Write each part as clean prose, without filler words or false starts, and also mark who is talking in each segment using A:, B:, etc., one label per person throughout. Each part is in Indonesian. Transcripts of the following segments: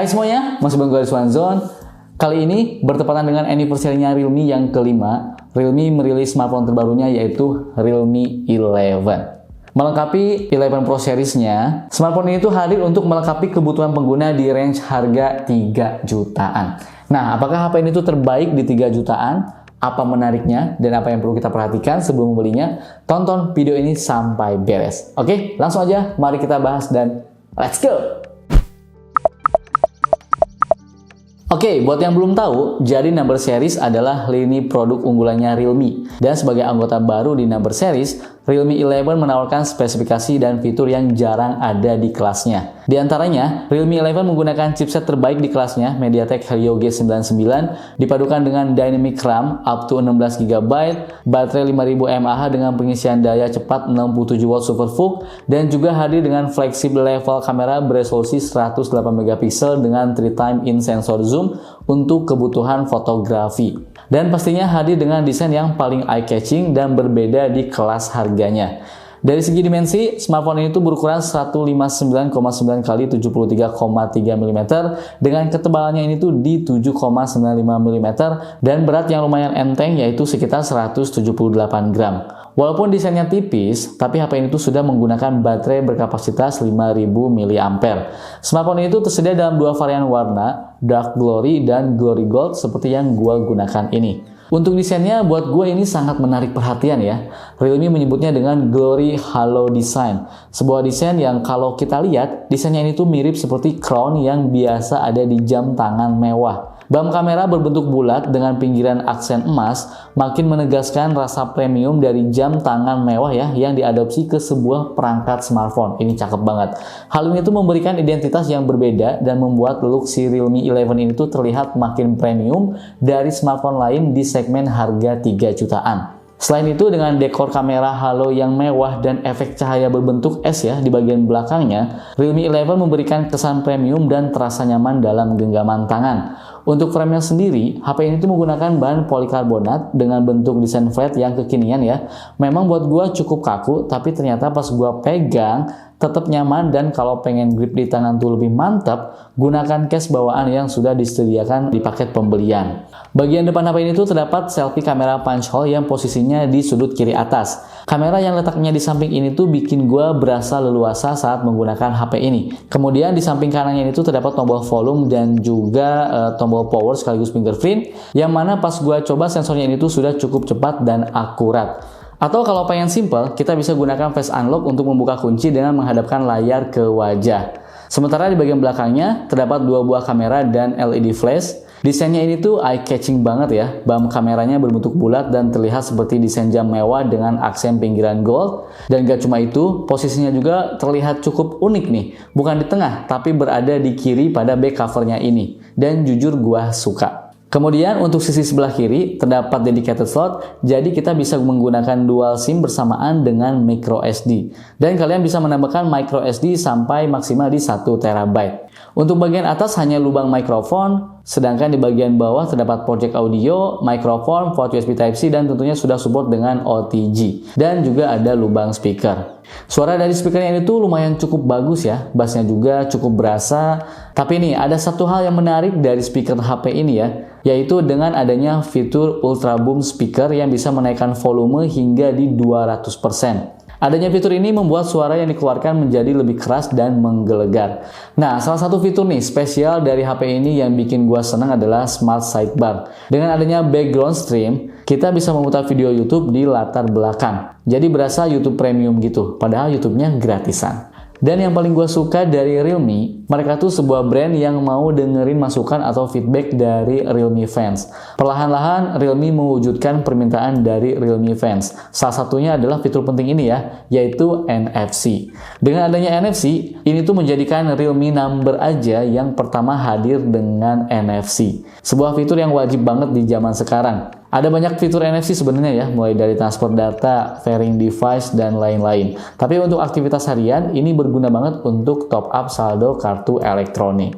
A: Hai semuanya, masih bareng gue Rizwan Zone. Kali ini bertepatan dengan anniversary-nya Realme yang kelima. Realme merilis smartphone terbarunya yaitu Realme 11. Melengkapi 11 Pro series-nya, smartphone ini tuh hadir untuk melengkapi kebutuhan pengguna di range harga 3 jutaan. Nah, apakah HP ini tuh terbaik di 3 jutaan? Apa menariknya dan apa yang perlu kita perhatikan sebelum membelinya? Tonton video ini sampai beres. Oke, langsung aja mari kita bahas dan let's go! Oke, buat yang belum tahu, jadi Number Series adalah lini produk unggulannya Realme. Dan sebagai anggota baru di Number Series, Realme 11 menawarkan spesifikasi dan fitur yang jarang ada di kelasnya. Di antaranya, Realme 11 menggunakan chipset terbaik di kelasnya, MediaTek Helio G99, dipadukan dengan Dynamic RAM up to 16 GB, baterai 5000 mAh dengan pengisian daya cepat 67 W SuperVOOC, dan juga hadir dengan fleksibel level kamera beresolusi 108 MP dengan 3x in sensor zoom untuk kebutuhan fotografi. Dan pastinya hadir dengan desain yang paling eye-catching dan berbeda di kelas harganya. Dari segi dimensi, smartphone ini tuh berukuran 159,9 x 73,3 mm dengan ketebalannya ini tuh di 7,95 mm dan berat yang lumayan enteng yaitu sekitar 178 gram. Walaupun desainnya tipis, tapi HP ini tuh sudah menggunakan baterai berkapasitas 5000 mAh. Smartphone ini tuh tersedia dalam dua varian warna, Dark Glory dan Glory Gold seperti yang gua gunakan ini. Untuk desainnya, buat gue ini sangat menarik perhatian ya. Realme menyebutnya dengan Glory Halo Design. Sebuah desain yang kalau kita lihat, desainnya ini tuh mirip seperti crown yang biasa ada di jam tangan mewah. Bam kamera berbentuk bulat dengan pinggiran aksen emas makin menegaskan rasa premium dari jam tangan mewah ya yang diadopsi ke sebuah perangkat smartphone. Ini cakep banget. Hal ini tuh memberikan identitas yang berbeda dan membuat look si Realme 11 ini tuh terlihat makin premium dari smartphone lain di segmen harga 3 jutaan. Selain itu, dengan dekor kamera halo yang mewah dan efek cahaya berbentuk S ya di bagian belakangnya, Realme 11 memberikan kesan premium dan terasa nyaman dalam genggaman tangan. Untuk framenya sendiri, HP ini tuh menggunakan bahan polikarbonat dengan bentuk desain flat yang kekinian ya. Memang buat gua cukup kaku, tapi ternyata pas gua pegang tetap nyaman, dan kalau pengen grip di tangan tuh lebih mantap, gunakan case bawaan yang sudah disediakan di paket pembelian. Bagian depan HP ini tuh terdapat selfie kamera punch hole yang posisinya di sudut kiri atas. Kamera yang letaknya di samping ini tuh bikin gua berasa leluasa saat menggunakan HP ini. Kemudian di samping kanannya ini tuh terdapat tombol volume dan juga tombol power sekaligus fingerprint, yang mana pas gua coba sensornya ini tuh sudah cukup cepat dan akurat. Atau kalau pengen simple, kita bisa gunakan face unlock untuk membuka kunci dengan menghadapkan layar ke wajah. Sementara di bagian belakangnya terdapat dua buah kamera dan LED flash. Desainnya ini tuh eye-catching banget ya. Bam kameranya berbentuk bulat dan terlihat seperti desain jam mewah dengan aksen pinggiran gold. Dan gak cuma itu, posisinya juga terlihat cukup unik nih. Bukan di tengah, tapi berada di kiri pada back covernya ini. Dan jujur gua suka. Kemudian untuk sisi sebelah kiri terdapat dedicated slot, jadi kita bisa menggunakan dual SIM bersamaan dengan micro SD. Dan kalian bisa menambahkan micro SD sampai maksimal di 1 TB. Untuk bagian atas hanya lubang mikrofon, sedangkan di bagian bawah terdapat port jack audio, mikrofon, port USB Type-C, dan tentunya sudah support dengan OTG. Dan juga ada lubang speaker. Suara dari speakernya ini tuh lumayan cukup bagus ya, bassnya juga cukup berasa. Tapi nih, ada satu hal yang menarik dari speaker HP ini ya, yaitu dengan adanya fitur Ultra Boom Speaker yang bisa menaikkan volume hingga di 200%. Adanya fitur ini membuat suara yang dikeluarkan menjadi lebih keras dan menggelegar. Nah, salah satu fitur nih spesial dari HP ini yang bikin gua senang adalah Smart Sidebar. Dengan adanya background stream, kita bisa memutar video YouTube di latar belakang. Jadi berasa YouTube Premium gitu, padahal YouTube-nya gratisan. Dan yang paling gue suka dari Realme, mereka tuh sebuah brand yang mau dengerin masukan atau feedback dari Realme fans. Perlahan-lahan Realme mewujudkan permintaan dari Realme fans. Salah satunya adalah fitur penting ini ya, yaitu NFC. Dengan adanya NFC, ini tuh menjadikan Realme Number aja yang pertama hadir dengan NFC. Sebuah fitur yang wajib banget di zaman sekarang. Ada banyak fitur NFC sebenarnya ya, mulai dari transfer data, pairing device, dan lain-lain. Tapi untuk aktivitas harian, ini berguna banget untuk top up saldo kartu elektronik.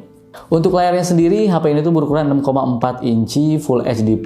A: Untuk layarnya sendiri, HP ini tuh berukuran 6,4 inci Full HD+,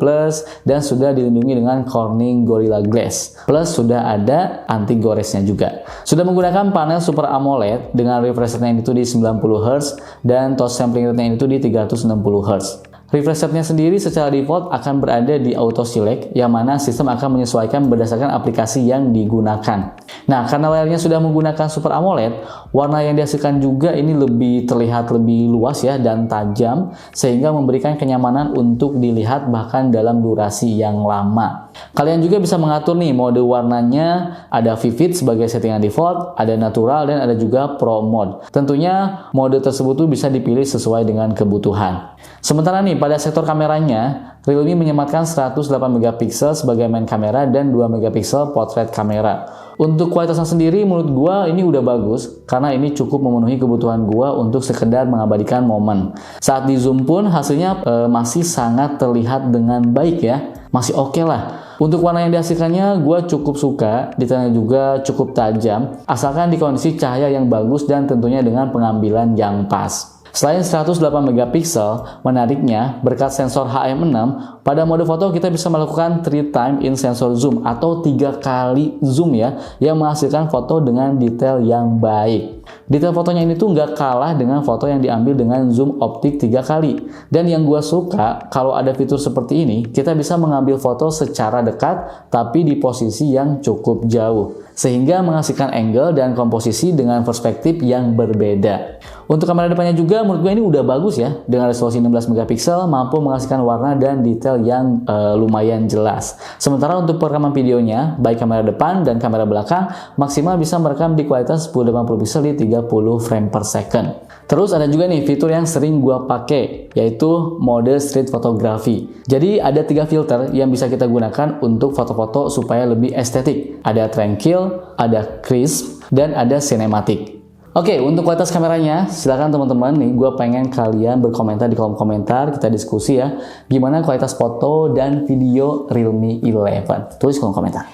A: dan sudah dilindungi dengan Corning Gorilla Glass. Plus sudah ada anti goresnya juga. Sudah menggunakan panel Super AMOLED dengan refresh rate-nya itu di 90Hz dan touch sampling rate-nya itu di 360Hz. Refresh rate-nya sendiri secara default akan berada di auto select, yang mana sistem akan menyesuaikan berdasarkan aplikasi yang digunakan. Nah, karena layarnya sudah menggunakan Super AMOLED, warna yang dihasilkan juga ini lebih terlihat lebih luas ya dan tajam, sehingga memberikan kenyamanan untuk dilihat bahkan dalam durasi yang lama. Kalian juga bisa mengatur nih mode warnanya, ada vivid sebagai settingan default, ada natural, dan ada juga pro mode. Tentunya mode tersebut tuh bisa dipilih sesuai dengan kebutuhan. Sementara nih pada sektor kameranya, Realme menyematkan 108MP sebagai main kamera dan 2MP portrait kamera. Untuk kualitasnya sendiri menurut gua ini udah bagus karena ini cukup memenuhi kebutuhan gua untuk sekedar mengabadikan momen. Saat di zoom pun hasilnya masih sangat terlihat dengan baik ya, masih oke lah. Untuk warna yang dihasilkannya gua cukup suka, detailnya juga cukup tajam, asalkan di kondisi cahaya yang bagus dan tentunya dengan pengambilan yang pas. Selain 108MP, menariknya berkat sensor HM6, pada mode foto kita bisa melakukan 3x in sensor zoom atau 3 kali zoom ya, yang menghasilkan foto dengan detail yang baik. Detail fotonya ini tuh nggak kalah dengan foto yang diambil dengan zoom optik 3 kali. Dan yang gue suka, kalau ada fitur seperti ini, kita bisa mengambil foto secara dekat tapi di posisi yang cukup jauh, sehingga menghasilkan angle dan komposisi dengan perspektif yang berbeda. Untuk kamera depannya juga menurut gue ini udah bagus ya, dengan resolusi 16MP mampu menghasilkan warna dan detail yang lumayan jelas. Sementara untuk perekaman videonya, baik kamera depan dan kamera belakang maksimal bisa merekam di kualitas 1080p di 30 frame per second. Terus ada juga nih fitur yang sering gua pakai, yaitu mode street photography. Jadi ada 3 filter yang bisa kita gunakan untuk foto-foto supaya lebih estetik. Ada tranquil, ada crisp, dan ada cinematic. Oke, untuk kualitas kameranya, silakan teman-teman nih, gue pengen kalian berkomentar di kolom komentar, kita diskusi ya, gimana kualitas foto dan video Realme 11. Tulis kolom komentar.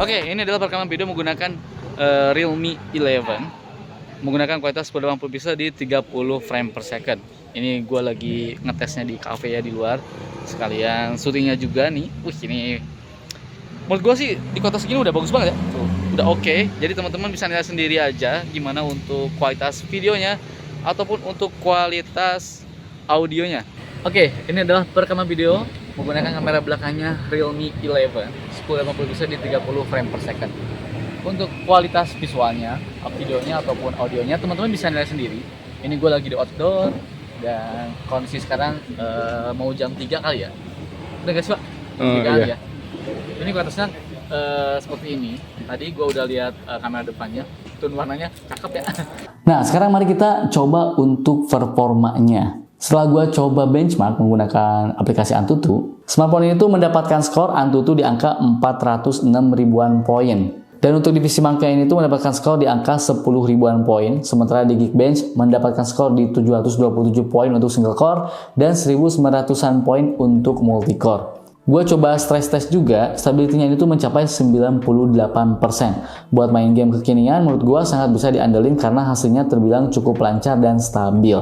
A: Oke, ini adalah perekaman video menggunakan Realme 11 menggunakan kualitas 1080p di 30 frame per second. Ini gue lagi ngetesnya di cafe ya di luar, sekalian syutingnya juga nih. Ini menurut gue sih di kualitas segini udah bagus banget ya. Tuh, udah oke. Jadi teman-teman bisa nilai sendiri aja gimana untuk kualitas videonya ataupun untuk kualitas audionya. Oke, ini adalah perekaman video menggunakan kamera belakangnya Realme 11 1080p di 30 frame per second. Untuk kualitas visualnya, videonya ataupun audionya teman-teman bisa nilai sendiri. Ini gue lagi di outdoor dan kondisi sekarang mau jam 3 kali ya. Udah gak sih Pak? 3 kali ya. Ini kualitasnya seperti ini. Tadi gue udah lihat kamera depannya, tone warnanya cakep ya. Nah sekarang mari kita coba untuk performanya. Setelah gue coba benchmark menggunakan aplikasi Antutu, smartphone ini tuh mendapatkan skor Antutu di angka 406 ribuan poin. Dan untuk divisi Mangka ini tuh mendapatkan skor di angka 10 ribuan poin, sementara di Geekbench mendapatkan skor di 727 poin untuk single core dan 1900-an poin untuk multi core. Gue coba stress test juga, stability-nya itu mencapai 98%. Buat main game kekinian, menurut gue sangat bisa diandelin karena hasilnya terbilang cukup lancar dan stabil.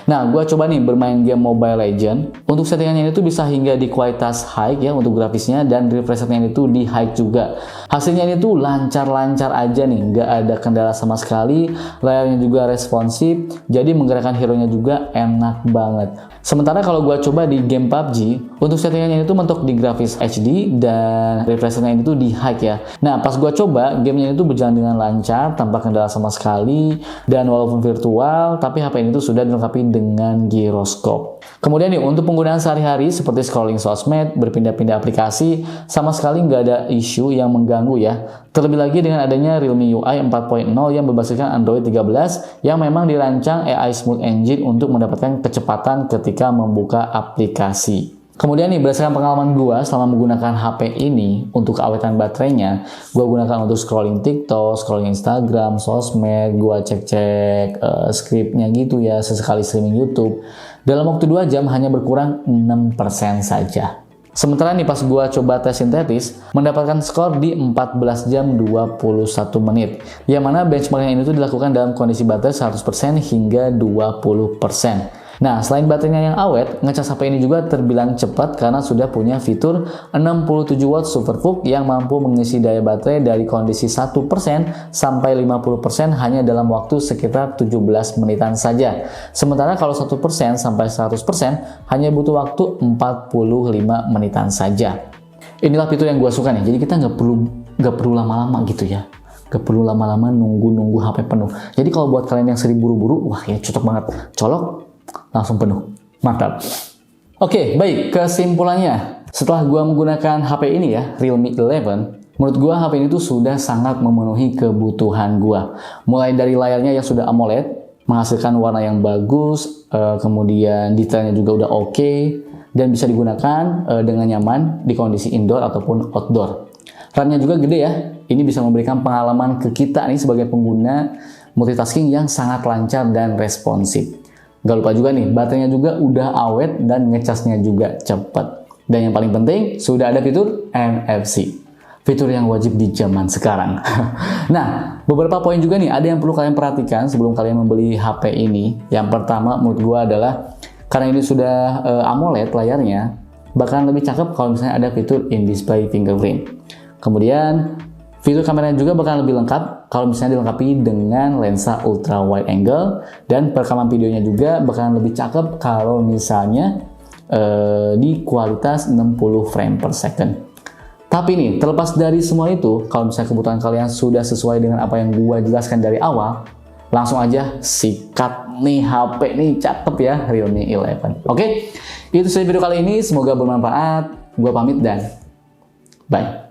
A: Nah, gue coba nih bermain game Mobile Legends. Untuk settingannya itu bisa hingga di kualitas high ya untuk grafisnya, dan refresh rate-nya itu di high juga. Hasilnya ini tuh lancar-lancar aja nih, nggak ada kendala sama sekali. Layarnya juga responsif, jadi menggerakkan hero-nya juga enak banget. Sementara kalau gue coba di game PUBG, untuk settingannya itu mentok di memiliki grafis HD dan refresh rate-nya itu di high ya. Nah, pas gua coba, gamenya itu berjalan dengan lancar tanpa kendala sama sekali, dan walaupun virtual, tapi HP ini tuh sudah dilengkapi dengan giroskop. Kemudian nih, untuk penggunaan sehari-hari seperti scrolling sosmed, berpindah-pindah aplikasi, sama sekali nggak ada isu yang mengganggu ya. Terlebih lagi dengan adanya Realme UI 4.0 yang berbasiskan Android 13 yang memang dirancang AI Smooth Engine untuk mendapatkan kecepatan ketika membuka aplikasi. Kemudian nih, berdasarkan pengalaman gue selama menggunakan HP ini untuk keawetan baterainya, gue gunakan untuk scrolling TikTok, scrolling Instagram, sosmed, gue cek-cek skripnya gitu ya, sesekali streaming YouTube. Dalam waktu 2 jam hanya berkurang 6% saja. Sementara nih pas gue coba tes sintetis, mendapatkan skor di 14 jam 21 menit. Yang mana benchmarknya ini tuh dilakukan dalam kondisi baterai 100% hingga 20%. Nah, selain baterainya yang awet, ngecas HP ini juga terbilang cepat karena sudah punya fitur 67 watt SuperVOOC yang mampu mengisi daya baterai dari kondisi 1% sampai 50% hanya dalam waktu sekitar 17 menitan saja. Sementara kalau 1% sampai 100% hanya butuh waktu 45 menitan saja. Inilah fitur yang gue suka nih, jadi kita nggak perlu lama-lama gitu ya. Gak perlu lama-lama nunggu HP penuh. Jadi kalau buat kalian yang sering buru-buru, wah ya cocok banget. Colok, langsung penuh. Mantap. Oke, baik. Kesimpulannya, setelah gua menggunakan HP ini ya, Realme 11, menurut gua HP ini tuh sudah sangat memenuhi kebutuhan gua. Mulai dari layarnya yang sudah AMOLED, menghasilkan warna yang bagus, kemudian detailnya juga udah oke, dan bisa digunakan dengan nyaman di kondisi indoor ataupun outdoor. RAM-nya juga gede ya. Ini bisa memberikan pengalaman ke kita nih sebagai pengguna multitasking yang sangat lancar dan responsif. Gak lupa juga nih, baterainya juga udah awet dan ngecasnya juga cepat. Dan yang paling penting, sudah ada fitur NFC. Fitur yang wajib di zaman sekarang. Nah, beberapa poin juga nih, ada yang perlu kalian perhatikan sebelum kalian membeli HP ini. Yang pertama menurut gue adalah, karena ini sudah AMOLED layarnya, bakalan lebih cakep kalau misalnya ada fitur in-display fingerprint. Kemudian, fitur kameranya juga bakal lebih lengkap kalau misalnya dilengkapi dengan lensa ultra wide angle, dan perekaman videonya juga bakal lebih cakep kalau misalnya di kualitas 60 frame per second. Tapi nih, terlepas dari semua itu, kalau misalnya kebutuhan kalian sudah sesuai dengan apa yang gua jelaskan dari awal, langsung aja sikat nih HP nih, cakep ya, Realme 11. Oke, itu saja video kali ini, semoga bermanfaat. Gua pamit dan bye.